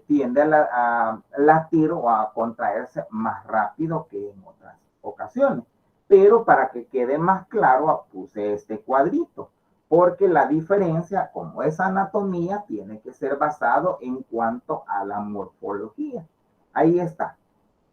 tiende a latir o a contraerse más rápido que en otras ocasiones. Pero para que quede más claro, puse este cuadrito, porque la diferencia, como es anatomía, tiene que ser basado en cuanto a la morfología. Ahí está,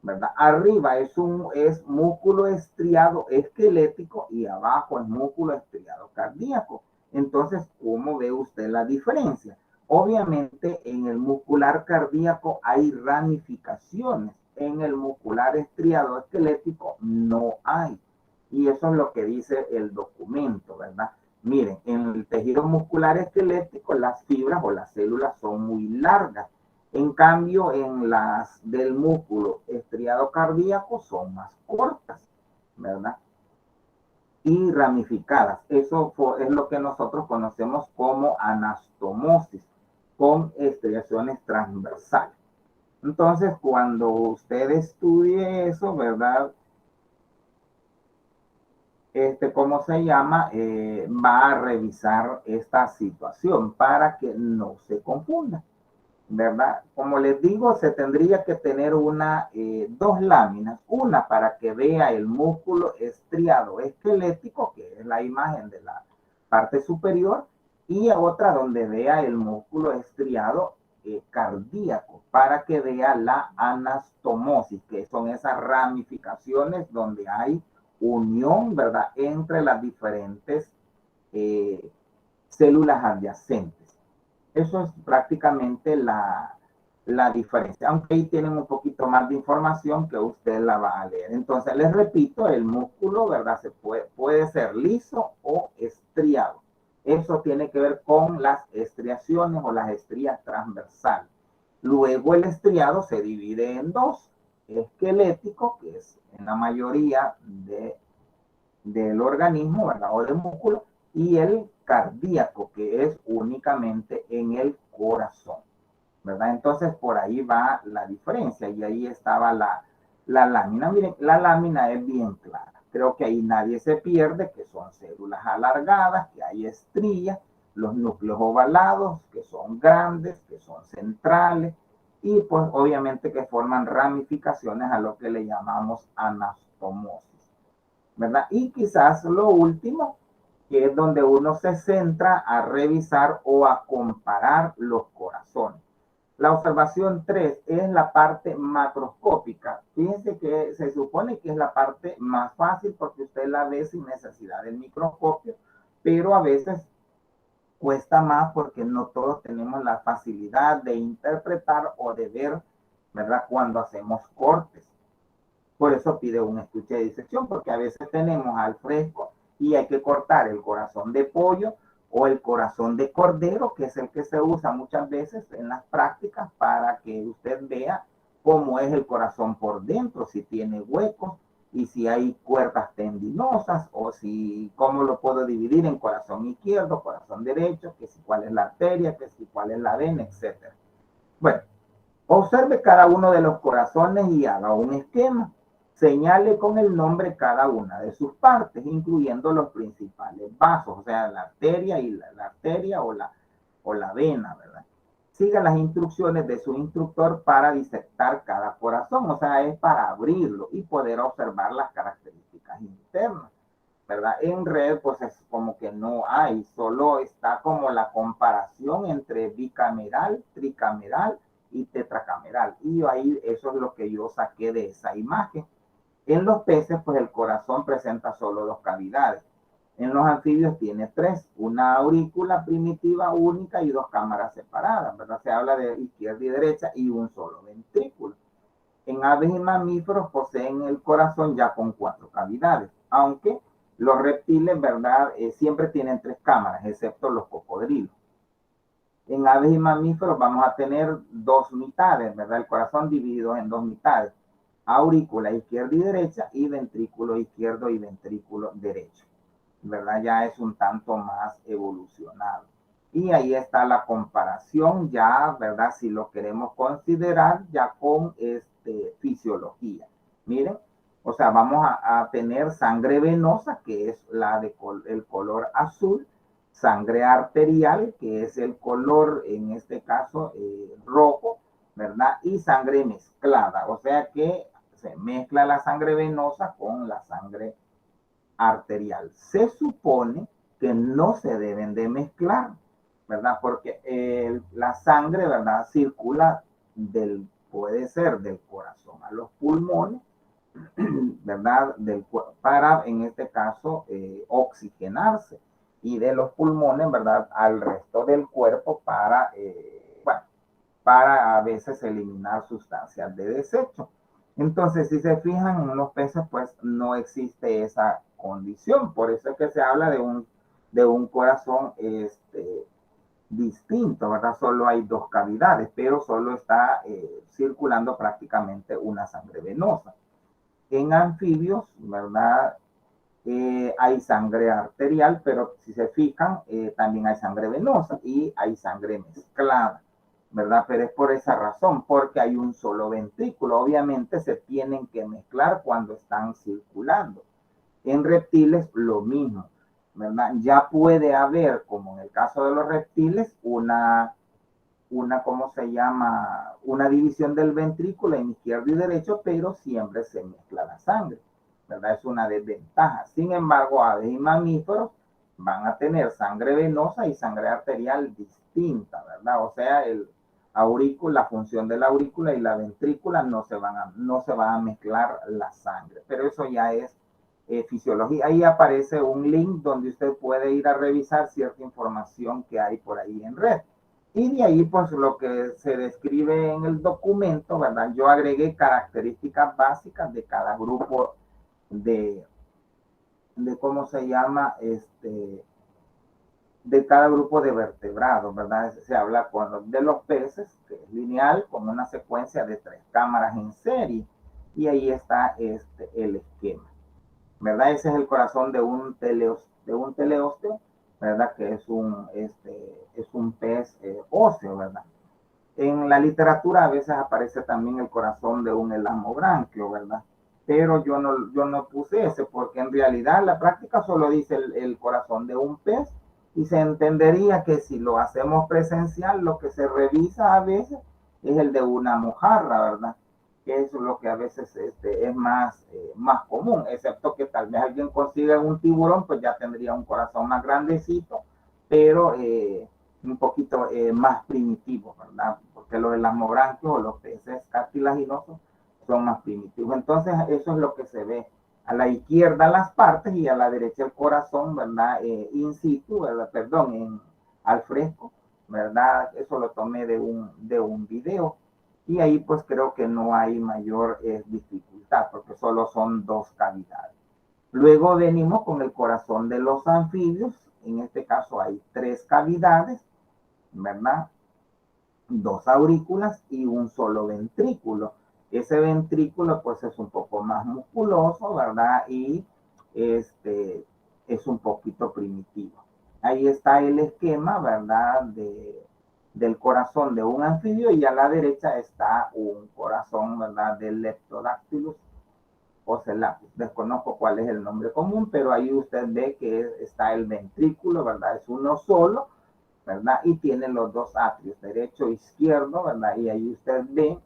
¿verdad? Arriba es músculo estriado esquelético y abajo es músculo estriado cardíaco. Entonces, ¿cómo ve usted la diferencia? Obviamente en el muscular cardíaco hay ramificaciones, en el muscular estriado esquelético no hay. Y eso es lo que dice el documento, ¿verdad? Miren, en el tejido muscular esquelético las fibras o las células son muy largas. En cambio, en las del músculo estriado cardíaco son más cortas, ¿verdad? y ramificadas. Eso es lo que nosotros conocemos como anastomosis, con estriaciones transversales. Entonces, cuando usted estudie eso, ¿verdad? ¿Cómo se llama? Va a revisar esta situación para que no se confunda, ¿verdad? Como les digo, se tendría que tener dos láminas, una para que vea el músculo estriado esquelético, que es la imagen de la parte superior, y otra donde vea el músculo estriado cardíaco, para que vea la anastomosis, que son esas ramificaciones donde hay unión, ¿verdad?, entre las diferentes eh, células adyacentes. Eso es prácticamente la diferencia, aunque ahí tienen un poquito más de información que usted la va a leer. Entonces, les repito, el músculo, ¿verdad? Puede ser liso o estriado. Eso tiene que ver con las estriaciones o las estrías transversales. Luego el estriado se divide en dos: esquelético, que es en la mayoría del organismo, ¿verdad?, o del músculo, y el cardíaco, que es únicamente en el corazón, ¿verdad? Entonces, por ahí va la diferencia, y ahí estaba la lámina. Miren, la lámina es bien clara. Creo que ahí nadie se pierde, que son células alargadas, que hay estrías, los núcleos ovalados, que son grandes, que son centrales, y pues obviamente que forman ramificaciones a lo que le llamamos anastomosis, ¿verdad? Y quizás lo último, que es donde uno se centra a revisar o a comparar los corazones. La observación 3 es la parte macroscópica. Fíjense que se supone que es la parte más fácil porque usted la ve sin necesidad del microscopio, pero a veces cuesta más porque no todos tenemos la facilidad de interpretar o de ver, ¿verdad?, cuando hacemos cortes. Por eso pide un estuche de disección, porque a veces tenemos al fresco y hay que cortar el corazón de pollo o el corazón de cordero, que es el que se usa muchas veces en las prácticas para que usted vea cómo es el corazón por dentro, si tiene huecos y si hay cuerdas tendinosas, o si cómo lo puedo dividir en corazón izquierdo, corazón derecho, que si cuál es la arteria, que si cuál es la vena, etcétera. Bueno, observe cada uno de los corazones y haga un esquema. Señale con el nombre cada una de sus partes, incluyendo los principales vasos, o sea, la arteria y la arteria o la vena, ¿verdad? Siga las instrucciones de su instructor para disectar cada corazón, o sea, es para abrirlo y poder observar las características internas, ¿verdad? En red, pues es como que no hay, solo está como la comparación entre bicameral, tricameral y tetracameral. Y ahí eso es lo que yo saqué de esa imagen. En los peces, pues el corazón presenta solo dos cavidades. En los anfibios tiene tres: una aurícula primitiva única y dos cámaras separadas, ¿verdad? Se habla de izquierda y derecha y un solo ventrículo. En aves y mamíferos poseen el corazón ya con cuatro cavidades, aunque los reptiles, ¿verdad?, siempre tienen tres cámaras, excepto los cocodrilos. En aves y mamíferos vamos a tener dos mitades, ¿verdad? El corazón dividido en dos mitades: aurícula izquierda y derecha, y ventrículo izquierdo y ventrículo derecho, ¿verdad? Ya es un tanto más evolucionado. Y ahí está la comparación ya, ¿verdad?, si lo queremos considerar ya con fisiología. Miren, o sea, vamos a tener sangre venosa, que es el color azul, sangre arterial, que es el color, en este caso, rojo, ¿verdad? Y sangre mezclada, o sea que se mezcla la sangre venosa con la sangre arterial. Se supone que no se deben de mezclar, ¿verdad? Porque la sangre, ¿verdad?, circula puede ser del corazón a los pulmones, ¿verdad? Para, en este caso, oxigenarse, y de los pulmones, ¿verdad?, al resto del cuerpo bueno, para a veces eliminar sustancias de desecho. Entonces, si se fijan en los peces, pues no existe esa condición. Por eso es que se habla de un corazón distinto, ¿verdad? Solo hay dos cavidades, pero solo está circulando prácticamente una sangre venosa. En anfibios, ¿verdad?, hay sangre arterial, pero si se fijan, también hay sangre venosa y hay sangre mezclada, ¿verdad? Pero es por esa razón, porque hay un solo ventrículo. Obviamente se tienen que mezclar cuando están circulando. En reptiles, lo mismo, ¿verdad? Ya puede haber, como en el caso de los reptiles, ¿cómo se llama? Una división del ventrículo en izquierdo y derecho, pero siempre se mezcla la sangre, ¿verdad? Es una desventaja. Sin embargo, aves y mamíferos van a tener sangre venosa y sangre arterial distinta, ¿verdad? O sea, la función de la aurícula y la ventrícula no se van a mezclar la sangre, pero eso ya es fisiología. Ahí aparece un link donde usted puede ir a revisar cierta información que hay por ahí en red. Y de ahí, pues, lo que se describe en el documento, ¿verdad? Yo agregué características básicas de cada grupo de ¿cómo se llama? De cada grupo de vertebrados, ¿verdad? Se habla de los peces, que es lineal, con una secuencia de 3 cámaras en serie. Y ahí está el esquema, ¿verdad? Ese es el corazón de un teleósteo, ¿verdad? Que es un pez óseo, ¿verdad? En la literatura a veces aparece también el corazón de un elamobranquio, ¿verdad? Pero yo no puse ese porque en realidad la práctica solo dice el corazón de un pez y se entendería que si lo hacemos presencial, lo que se revisa a veces es el de una mojarra, ¿verdad? Que es lo que a veces es más común, excepto que tal vez alguien consiga un tiburón, pues ya tendría un corazón más grandecito, pero un poquito más primitivo, ¿verdad? Porque los elasmobranquios o los peces cartilaginosos son más primitivos. Entonces, eso es lo que se ve. A la izquierda las partes y a la derecha el corazón, ¿verdad? In situ, ¿verdad? Perdón, al fresco, ¿verdad? Eso lo tomé de un video. Y ahí pues creo que no hay mayor dificultad, porque solo son 2 cavidades. Luego venimos con el corazón de los anfibios. En este caso hay 3 cavidades, ¿verdad? 2 aurículas y un solo ventrículo. Ese ventrículo pues es un poco más musculoso, ¿verdad? Y es un poquito primitivo. Ahí está el esquema, ¿verdad? Del corazón de un anfibio y a la derecha está un corazón, ¿verdad? Del Leptodactylus ocellatus. Desconozco cuál es el nombre común, pero ahí usted ve que está el ventrículo, ¿verdad? Es uno solo, ¿verdad? Y tiene los 2 atrios, derecho e izquierdo, ¿verdad? Y ahí usted ve,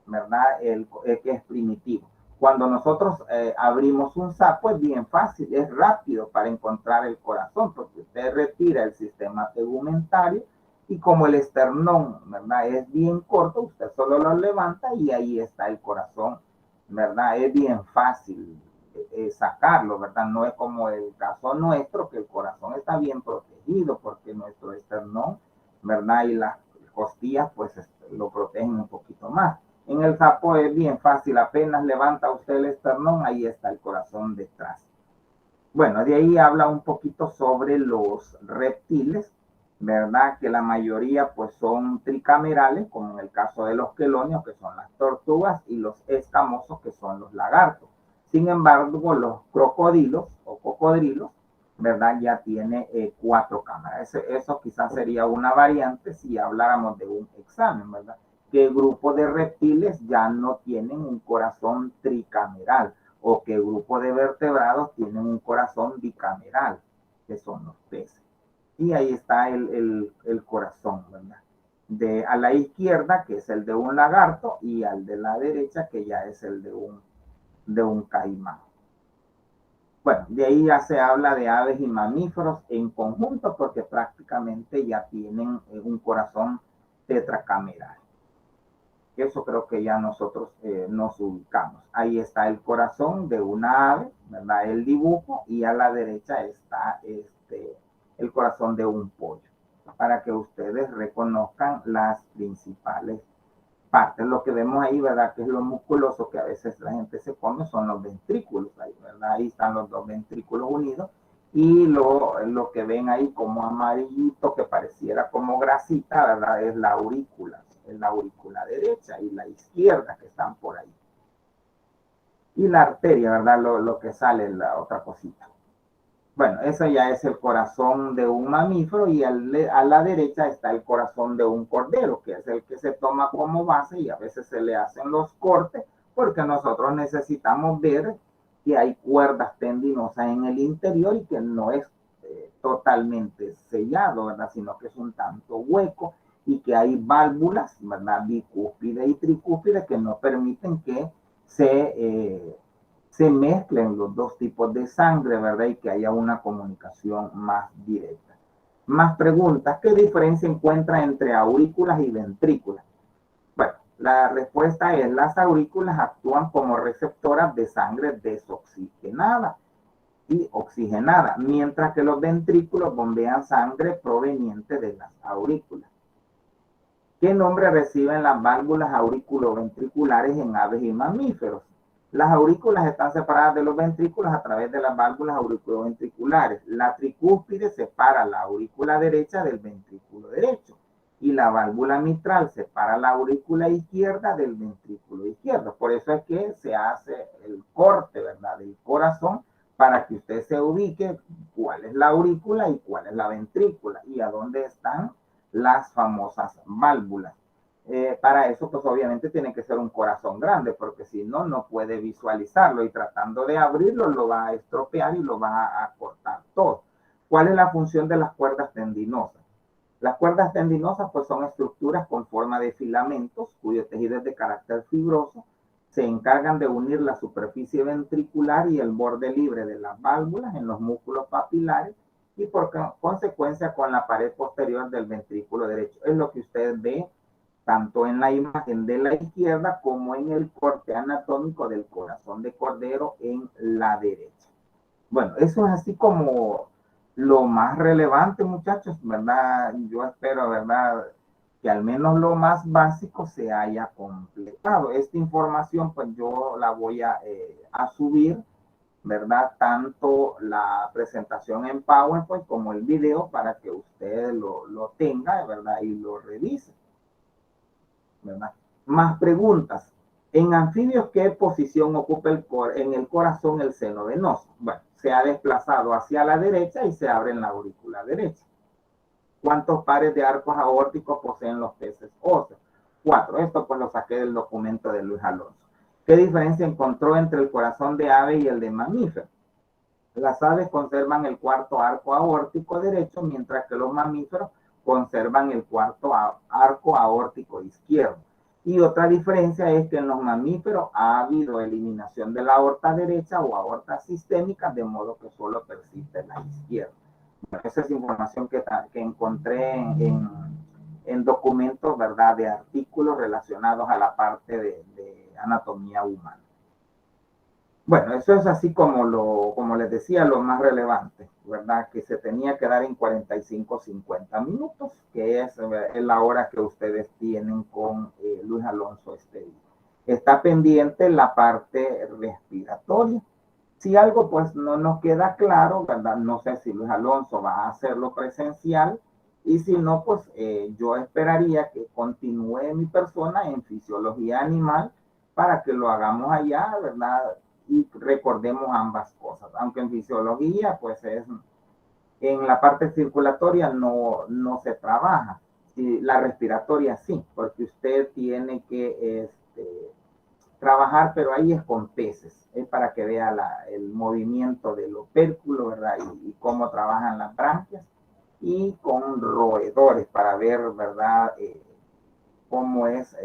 ¿verdad? El que es primitivo. Cuando nosotros abrimos un sapo es bien fácil, es rápido para encontrar el corazón, porque usted retira el sistema tegumentario y como el esternón, ¿verdad? Es bien corto, usted solo lo levanta y ahí está el corazón, ¿verdad? Es bien fácil sacarlo, ¿verdad? No es como el caso nuestro, que el corazón está bien protegido porque nuestro esternón, ¿verdad? Y las costillas, pues lo protegen un poquito más. En el sapo es bien fácil, apenas levanta usted el esternón, ahí está el corazón detrás. Bueno, de ahí habla un poquito sobre los reptiles, ¿verdad? Que la mayoría pues son tricamerales, como en el caso de los quelonios, que son las tortugas, y los escamosos, que son los lagartos. Sin embargo, los crocodilos o cocodrilos, ¿verdad? Ya tiene 4 cámaras. Eso quizás sería una variante si habláramos de un examen, ¿verdad? Que el grupo de reptiles ya no tienen un corazón tricameral o que el grupo de vertebrados tienen un corazón bicameral, que son los peces. Y ahí está el corazón, ¿verdad? A la izquierda, que es el de un lagarto, y al de la derecha, que ya es el de un caimán. Bueno, de ahí ya se habla de aves y mamíferos en conjunto, porque prácticamente ya tienen un corazón tetracameral. Eso creo que ya nosotros nos ubicamos. Ahí está el corazón de una ave, ¿verdad? El dibujo, y a la derecha está el corazón de un pollo, para que ustedes reconozcan las principales partes. Lo que vemos ahí, ¿verdad? Que es lo musculoso que a veces la gente se come, son los ventrículos, ahí, ¿verdad? Ahí están los 2 ventrículos unidos. Y lo que ven ahí como amarillito, que pareciera como grasita, ¿verdad? Es la aurícula. Es la aurícula derecha y la izquierda que están por ahí. y la arteria, ¿verdad? Lo que sale, la otra cosita. Bueno, eso ya es el corazón de un mamífero y a la derecha está el corazón de un cordero, que es el que se toma como base y a veces se le hacen los cortes porque nosotros necesitamos ver que hay cuerdas tendinosas en el interior y que no es totalmente sellado, ¿verdad? Sino que es un tanto hueco y que hay válvulas, ¿verdad? Bicúspide y tricúspide que no permiten que se mezclen los dos tipos de sangre, ¿verdad? Y que haya una comunicación más directa. Más preguntas. ¿Qué diferencia encuentra entre aurículas y ventrículas? Bueno, la respuesta es las aurículas actúan como receptoras de sangre desoxigenada y oxigenada, mientras que los ventrículos bombean sangre proveniente de las aurículas. ¿Qué nombre reciben las válvulas auriculoventriculares en aves y mamíferos? Las aurículas están separadas de los ventrículos a través de las válvulas auriculoventriculares. La tricúspide separa la aurícula derecha del ventrículo derecho y la válvula mitral separa la aurícula izquierda del ventrículo izquierdo. Por eso es que se hace el corte, ¿verdad?, del corazón para que usted se ubique cuál es la aurícula y cuál es la ventrícula y a dónde están las famosas válvulas. Para eso, pues obviamente tiene que ser un corazón grande, porque si no, no puede visualizarlo y tratando de abrirlo lo va a estropear y lo va a cortar todo. ¿Cuál es la función de las cuerdas tendinosas? Las cuerdas tendinosas pues son estructuras con forma de filamentos cuyo tejido es de carácter fibroso. Se encargan de unir la superficie ventricular y el borde libre de las válvulas en los músculos papilares y por consecuencia con la pared posterior del ventrículo derecho. Es lo que usted ve tanto en la imagen de la izquierda como en el corte anatómico del corazón de cordero en la derecha. Bueno, eso es así como lo más relevante, muchachos, ¿verdad? Yo espero, ¿verdad?, que al menos lo más básico se haya completado. Esta información, pues yo la voy a subir, ¿verdad? Tanto la presentación en PowerPoint como el video para que usted lo tenga, ¿verdad? Y lo revise, ¿verdad? Más preguntas. En anfibios, ¿qué posición ocupa en el corazón el seno venoso? Bueno, se ha desplazado hacia la derecha y se abre en la aurícula derecha. ¿Cuántos pares de arcos aórticos poseen los peces óseos? 4. Esto pues lo saqué del documento de Luis Alonso. ¿Qué diferencia encontró entre el corazón de ave y el de mamífero? Las aves conservan el cuarto arco aórtico derecho, mientras que los mamíferos conservan el cuarto arco aórtico izquierdo. Y otra diferencia es que en los mamíferos ha habido eliminación de la aorta derecha o aorta sistémica, de modo que solo persiste la izquierda. Esa es información que encontré en documentos, ¿verdad?, de artículos relacionados a la parte de anatomía humana. Bueno, eso es así como les decía, lo más relevante, ¿verdad? Que se tenía que dar en 45, 50 minutos, que es la hora que ustedes tienen con Luis Alonso este día. Está pendiente la parte respiratoria. Si algo pues no nos queda claro, ¿verdad? No sé si Luis Alonso va a hacerlo presencial y si no, pues yo esperaría que continúe mi persona en fisiología animal para que lo hagamos allá, ¿verdad? Y recordemos ambas cosas, aunque en fisiología pues en la parte circulatoria no se trabaja, y la respiratoria sí, porque usted tiene que trabajar, pero ahí es con peces, es para que vea el movimiento del opérculo, ¿verdad? Y cómo trabajan las branquias, y con roedores para ver, ¿verdad?, cómo es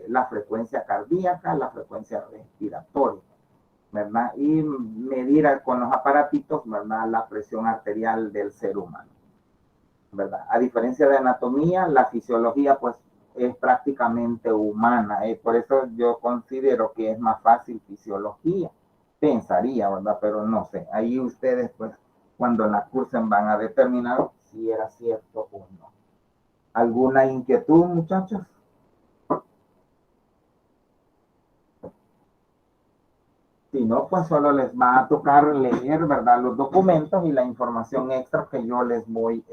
la frecuencia cardíaca, la frecuencia respiratoria, ¿verdad? Y medir con los aparatitos, ¿verdad?, la presión arterial del ser humano, ¿verdad? A diferencia de anatomía, la fisiología pues es prácticamente humana, por eso yo considero que es más fácil fisiología, pensaría, ¿verdad? Pero no sé, ahí ustedes pues cuando la cursen van a determinar si era cierto o no. ¿Alguna inquietud, muchachos? Si no, pues solo les va a tocar leer, ¿verdad?, los documentos y la información extra que yo les voy,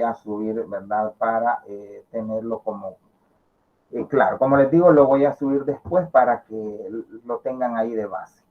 a subir, ¿verdad?, para tenerlo como Claro, como les digo, lo voy a subir después para que lo tengan ahí de base.